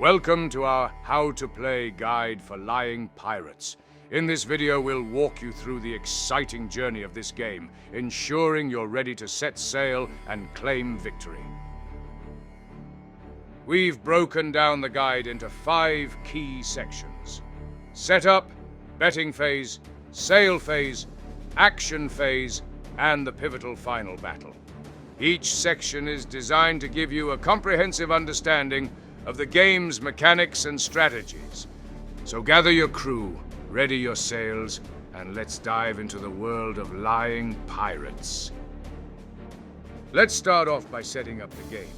Welcome to our How to Play guide for lying pirates. In this video, we'll walk you through the exciting journey of this game, ensuring you're ready to set sail and claim victory. We've broken down the guide into 5 key sections: setup, betting phase, sail phase, action phase, and the pivotal final battle. Each section is designed to give you a comprehensive understanding of the game's mechanics and strategies. So gather your crew, ready your sails, and let's dive into the world of lying pirates. Let's start off by setting up the game.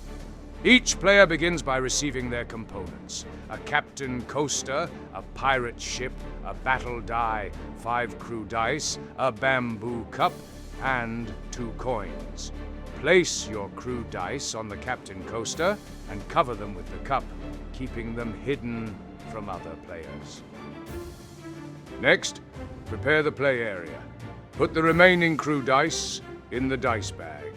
Each player begins by receiving their components: a captain coaster, a pirate ship, a battle die, 5 crew dice, a bamboo cup, and 2 coins. Place your crew dice on the captain coaster and cover them with the cup, keeping them hidden from other players. Next, prepare the play area. Put the remaining crew dice in the dice bag.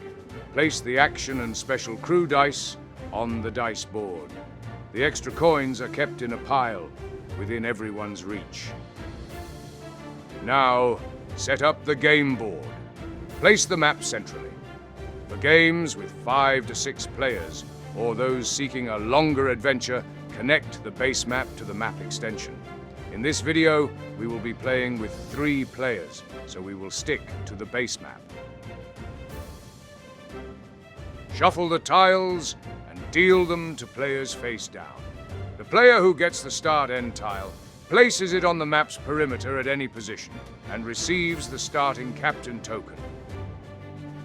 Place the action and special crew dice on the dice board. The extra coins are kept in a pile within everyone's reach. Now, set up the game board. Place the map centrally. For games with 5 to 6 players, or those seeking a longer adventure, connect the base map to the map extension. In this video, we will be playing with 3 players, so we will stick to the base map. Shuffle the tiles and deal them to players face down. The player who gets the start-end tile places it on the map's perimeter at any position and receives the starting captain token.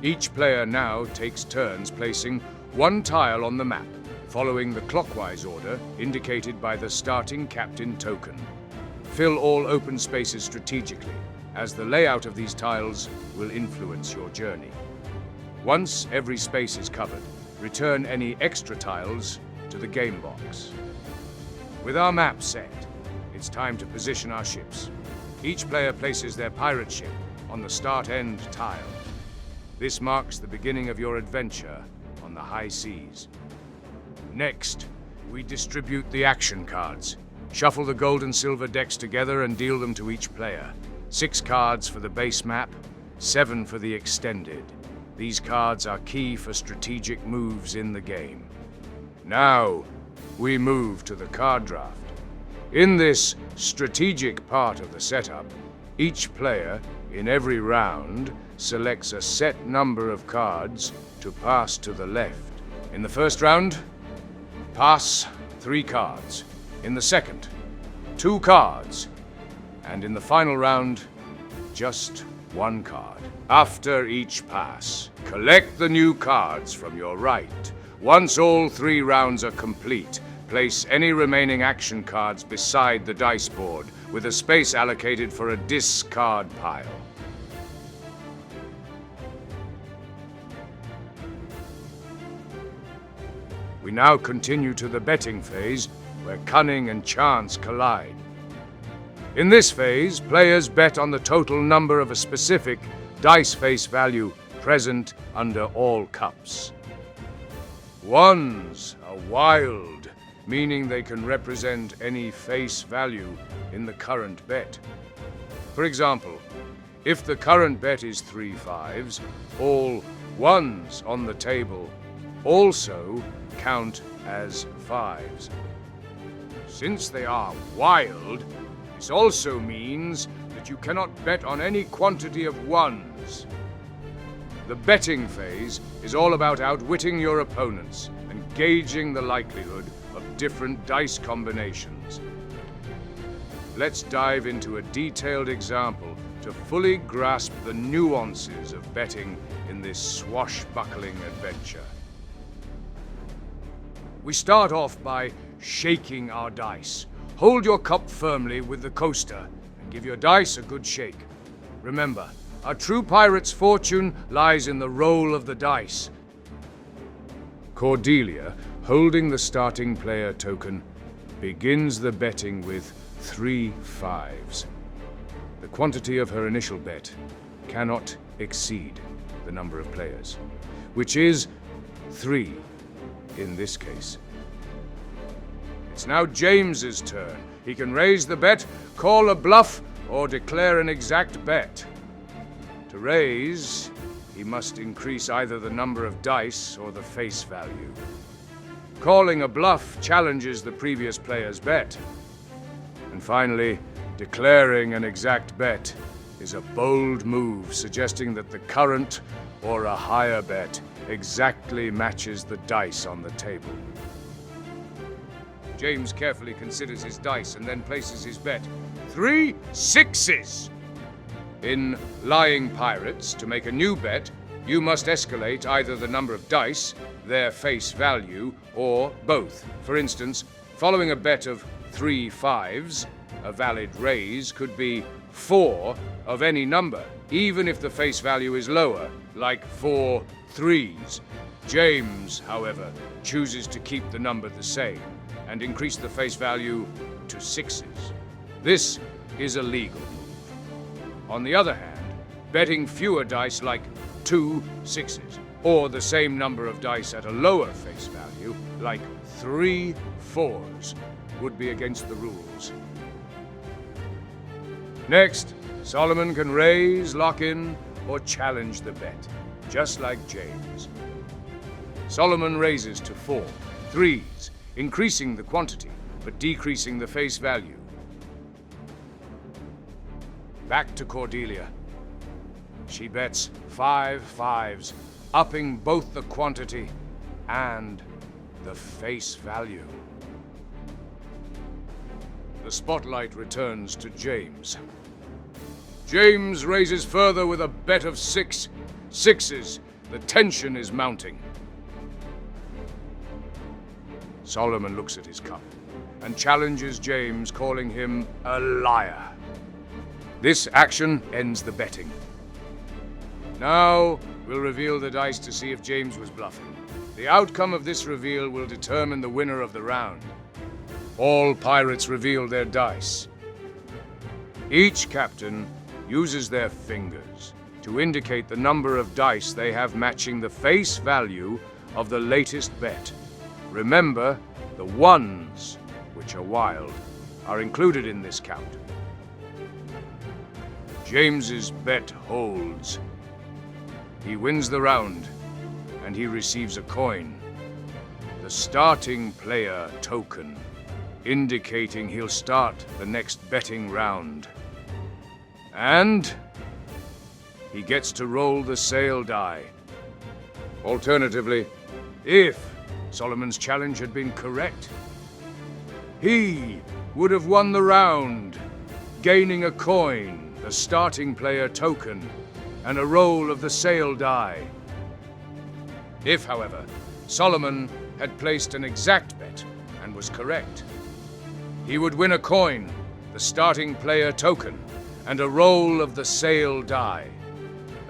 Each player now takes turns placing 1 tile on the map, following the clockwise order indicated by the starting captain token. Fill all open spaces strategically, as the layout of these tiles will influence your journey. Once every space is covered, return any extra tiles to the game box. With our map set, it's time to position our ships. Each player places their pirate ship on the start-end tile. This marks the beginning of your adventure on the high seas. Next, we distribute the action cards. Shuffle the gold and silver decks together and deal them to each player. 6 cards for the base map, 7 for the extended. These cards are key for strategic moves in the game. Now, we move to the card draft. In this strategic part of the setup, each player, in every round, selects a set number of cards to pass to the left. In the first round, pass 3 cards. In the second, 2 cards. And in the final round, just 1 card. After each pass, collect the new cards from your right. Once all 3 rounds are complete, place any remaining action cards beside the dice board, with a space allocated for a discard pile. We now continue to the betting phase, where cunning and chance collide. In this phase, players bet on the total number of a specific dice face value present under all cups. 1s are wild, meaning they can represent any face value in the current bet. For example, if the current bet is 3 5s, all 1s on the table also count as 5s. Since they are wild, this also means that you cannot bet on any quantity of 1s. The betting phase is all about outwitting your opponents and gauging the likelihood of different dice combinations. Let's dive into a detailed example to fully grasp the nuances of betting in this swashbuckling adventure. We start off by shaking our dice. Hold your cup firmly with the coaster and give your dice a good shake. Remember, our true pirate's fortune lies in the roll of the dice. Cordelia, holding the starting player token, begins the betting with 3 5s. The quantity of her initial bet cannot exceed the number of players, which is 3 in this case. It's now James's turn. He can raise the bet, call a bluff, or declare an exact bet. To raise, he must increase either the number of dice or the face value. Calling a bluff challenges the previous player's bet. And finally, declaring an exact bet is a bold move, suggesting that the current or a higher bet exactly matches the dice on the table. James carefully considers his dice and then places his bet. 3 6s! In Lying Pirates, to make a new bet, you must escalate either the number of dice, their face value, or both. For instance, following a bet of 3 5s, a valid raise could be 4 of any number, even if the face value is lower, like 4 3s. James, however, chooses to keep the number the same and increase the face value to 6s. This is a legal move. On the other hand, betting fewer dice like 2 6s, or the same number of dice at a lower face value, like 3 4s, would be against the rules. Next, Solomon can raise, lock in, or challenge the bet, just like James. Solomon raises to 4 3s, increasing the quantity, but decreasing the face value. Back to Cordelia. She bets 5 5s, upping both the quantity and the face value. The spotlight returns to James. James raises further with a bet of 6 6s. The tension is mounting. Solomon looks at his cup and challenges James, calling him a liar. This action ends the betting. Now, we'll reveal the dice to see if James was bluffing. The outcome of this reveal will determine the winner of the round. All pirates reveal their dice. Each captain uses their fingers to indicate the number of dice they have matching the face value of the latest bet. Remember, the ones, which are wild, are included in this count. James's bet holds. He wins the round, and he receives a coin, the starting player token, indicating he'll start the next betting round. And he gets to roll the sail die. Alternatively, if Solomon's challenge had been correct, he would have won the round, gaining a coin, the starting player token, and a roll of the sail die. If, however, Solomon had placed an exact bet and was correct, he would win a coin, the starting player token, and a roll of the sail die.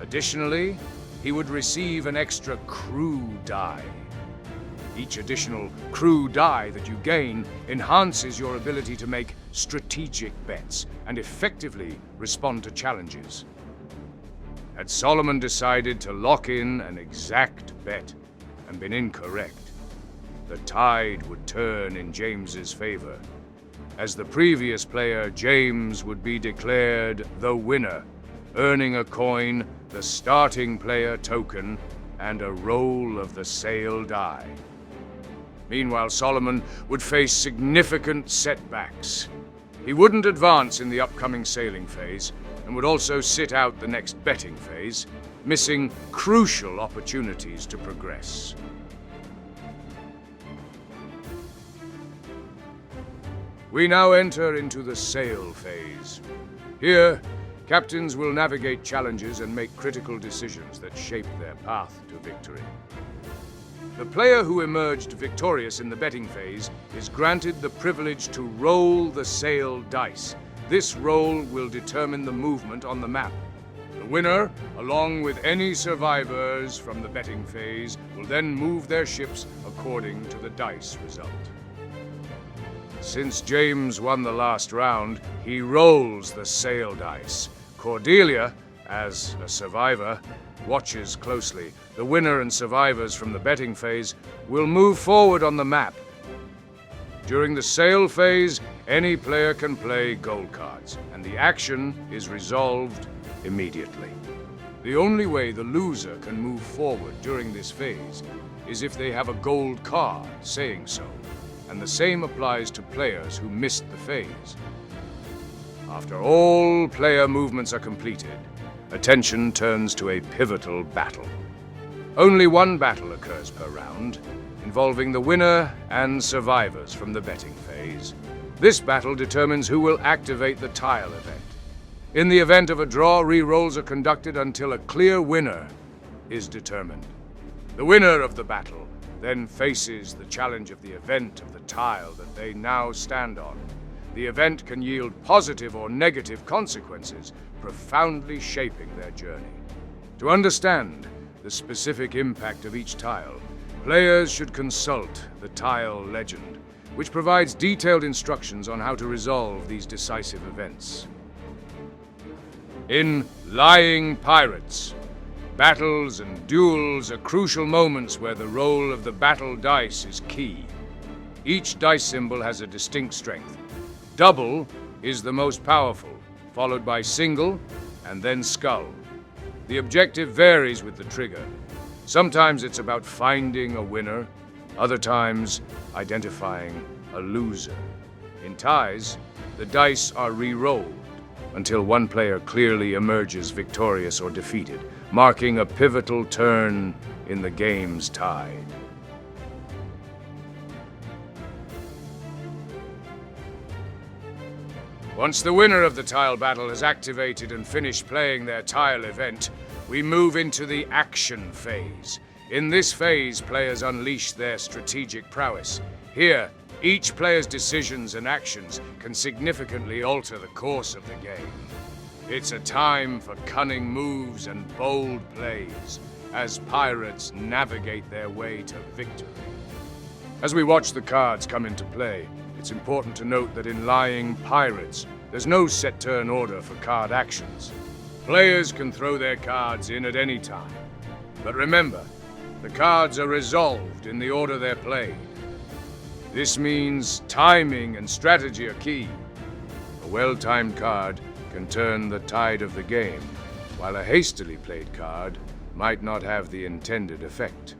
Additionally, he would receive an extra crew die. Each additional crew die that you gain enhances your ability to make strategic bets and effectively respond to challenges. Had Solomon decided to lock in an exact bet and been incorrect, the tide would turn in James's favor. As the previous player, James would be declared the winner, earning a coin, the starting player token, and a roll of the sail die. Meanwhile, Solomon would face significant setbacks. He wouldn't advance in the upcoming sailing phase, and would also sit out the next betting phase, missing crucial opportunities to progress. We now enter into the sail phase. Here, captains will navigate challenges and make critical decisions that shape their path to victory. The player who emerged victorious in the betting phase is granted the privilege to roll the sail dice. This roll will determine the movement on the map. The winner, along with any survivors from the betting phase, will then move their ships according to the dice result. Since James won the last round, he rolls the sail dice. Cordelia, as a survivor, watches closely. The winner and survivors from the betting phase will move forward on the map. During the sail phase, any player can play gold cards, and the action is resolved immediately. The only way the loser can move forward during this phase is if they have a gold card saying so, and the same applies to players who missed the phase. After all player movements are completed, attention turns to a pivotal battle. Only one battle occurs per round, involving the winner and survivors from the betting phase. This battle determines who will activate the tile event. In the event of a draw, re-rolls are conducted until a clear winner is determined. The winner of the battle then faces the challenge of the event of the tile that they now stand on. The event can yield positive or negative consequences, profoundly shaping their journey. To understand the specific impact of each tile, players should consult the Tile Legend, which provides detailed instructions on how to resolve these decisive events. In Lying Pirates, battles and duels are crucial moments where the roll of the battle dice is key. Each dice symbol has a distinct strength. Double is the most powerful, followed by single and then skull. The objective varies with the trigger. Sometimes it's about finding a winner, other times identifying a loser. In ties, the dice are re-rolled until one player clearly emerges victorious or defeated, marking a pivotal turn in the game's tide. Once the winner of the tile battle has activated and finished playing their tile event, we move into the action phase. In this phase, players unleash their strategic prowess. Here, each player's decisions and actions can significantly alter the course of the game. It's a time for cunning moves and bold plays as pirates navigate their way to victory. As we watch the cards come into play, it's important to note that in Lying Pirates, there's no set turn order for card actions. Players can throw their cards in at any time. But remember, the cards are resolved in the order they're played. This means timing and strategy are key. A well-timed card can turn the tide of the game, while a hastily played card might not have the intended effect.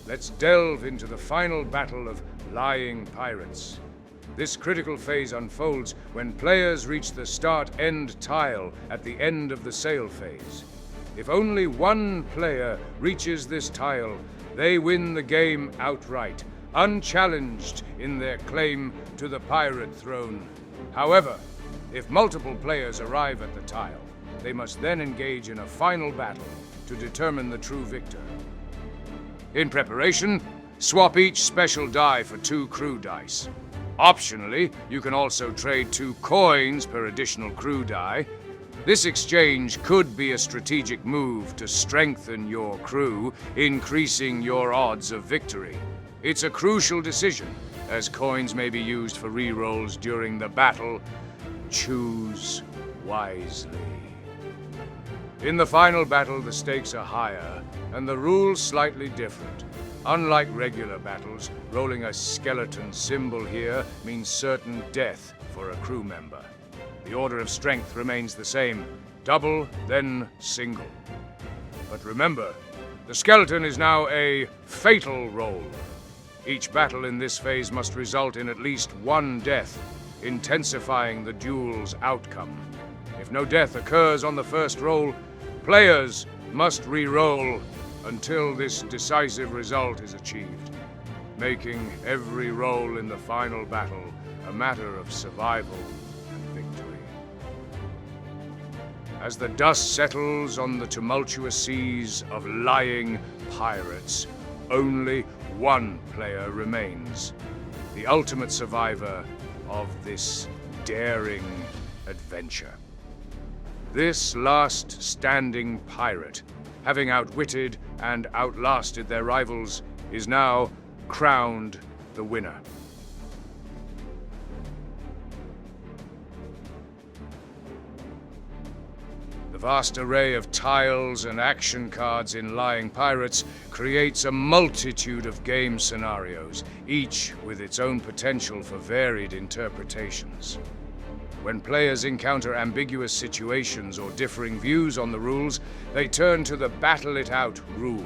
Let's delve into the final battle of Lying Pirates. This critical phase unfolds when players reach the start-end tile at the end of the sail phase. If only one player reaches this tile, they win the game outright, unchallenged in their claim to the pirate throne. However, if multiple players arrive at the tile, they must then engage in a final battle to determine the true victor. In preparation, swap each special die for 2 crew dice. Optionally, you can also trade 2 coins per additional crew die. This exchange could be a strategic move to strengthen your crew, increasing your odds of victory. It's a crucial decision, as coins may be used for re-rolls during the battle. Choose wisely. In the final battle, the stakes are higher, and the rules slightly different. Unlike regular battles, rolling a skeleton symbol here means certain death for a crew member. The order of strength remains the same: double, then single. But remember, the skeleton is now a fatal roll. Each battle in this phase must result in at least 1 death, intensifying the duel's outcome. If no death occurs on the first roll, players must re-roll until this decisive result is achieved, making every roll in the final battle a matter of survival and victory. As the dust settles on the tumultuous seas of Lying Pirates, only one player remains, the ultimate survivor of this daring adventure. This last standing pirate, having outwitted and outlasted their rivals, is now crowned the winner. The vast array of tiles and action cards in Lying Pirates creates a multitude of game scenarios, each with its own potential for varied interpretations. When players encounter ambiguous situations or differing views on the rules, they turn to the Battle It Out rule.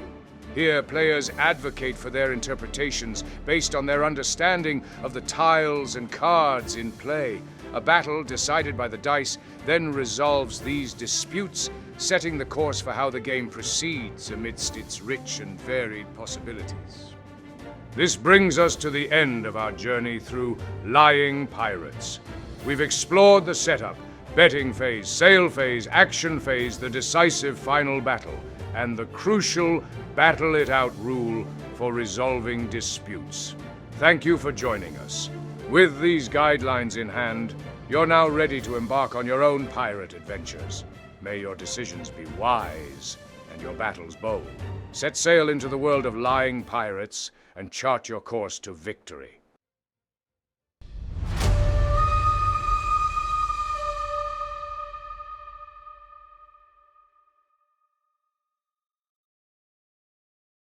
Here, players advocate for their interpretations based on their understanding of the tiles and cards in play. A battle decided by the dice then resolves these disputes, setting the course for how the game proceeds amidst its rich and varied possibilities. This brings us to the end of our journey through Lying Pirates. We've explored the setup, betting phase, sail phase, action phase, the decisive final battle, and the crucial Battle It Out rule for resolving disputes. Thank you for joining us. With these guidelines in hand, you're now ready to embark on your own pirate adventures. May your decisions be wise and your battles bold. Set sail into the world of Lying Pirates and chart your course to victory.